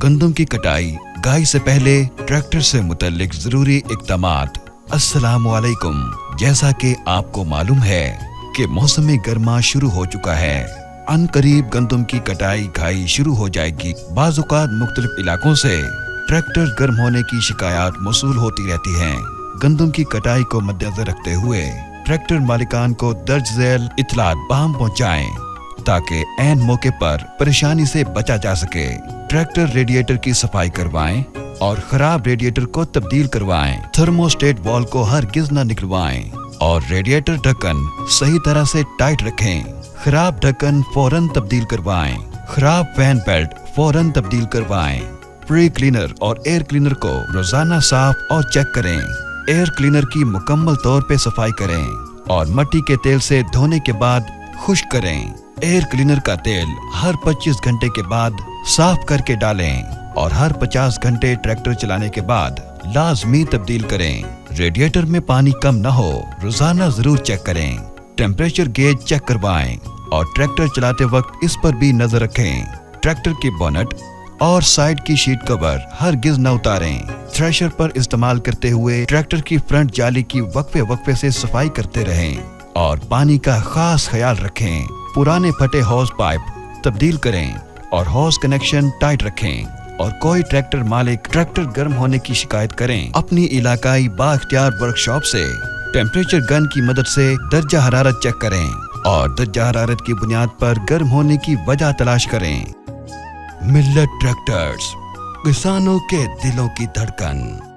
गंदम की कटाई गाई से पहले ट्रैक्टर से मुतल्लिक जरूरी इक़दामात। अस्सलामुअलैकुम। जैसा कि आपको मालूम है कि मौसम गर्मा शुरू हो चुका है। अनकरीब गंदम की कटाई घाई शुरू हो जाएगी। बाज़-औक़ात मुख्तलिफ इलाकों से ट्रैक्टर गर्म होने की शिकायत मौसूल होती रहती हैं। गंदम की कटाई को मद्देनजर रखते हुए ट्रैक्टर मालिकान को दर्ज झैल इत्तलात बहम पहुँचाएं ताकि ऐन मौके पर परेशानी से बचा जा सके। ट्रैक्टर रेडिएटर की सफाई करवाएं और खराब रेडिएटर को तब्दील करवाएं। थर्मोस्टेट वॉल को हरगिज न निकलवाएं और रेडिएटर ढक्कन सही तरह से टाइट रखें। खराब ढक्कन फौरन तब्दील करवाएं। खराब फैन बेल्ट फौरन तब्दील करवाएं। प्री क्लीनर और एयर क्लीनर को रोजाना साफ और चेक करें। एयर क्लीनर की मुकम्मल तौर पे सफाई करें और मिट्टी के तेल से धोने के बाद खुश्क करें। एयर क्लीनर का तेल हर 25 घंटे के बाद साफ करके डालें और हर 50 घंटे ट्रैक्टर चलाने के बाद लाजमी तब्दील करें। रेडिएटर में पानी कम न हो, रोजाना जरूर चेक करें। टेम्परेचर गेज चेक करवाएं और ट्रैक्टर चलाते वक्त इस पर भी नजर रखें। ट्रैक्टर की बोनट और साइड की शीट कवर हरगिज न उतारें। थ्रेशर पर इस्तेमाल करते हुए ट्रैक्टर की फ्रंट जाली की वक्फे से सफाई करते रहें और पानी का खास ख्याल रखें। पुराने फटे हॉस पाइप तब्दील करें और हॉस कनेक्शन टाइट रखें। और कोई ट्रैक्टर मालिक ट्रैक्टर गर्म होने की शिकायत करें, अपनी इलाकाई बाख्तियार वर्कशॉप से टेम्परेचर गन की मदद से दर्जा हरारत चेक करें और दर्जा हरारत की बुनियाद पर गर्म होने की वजह तलाश करें। मिल्लत ट्रैक्टर्स, किसानों के दिलों की धड़कन।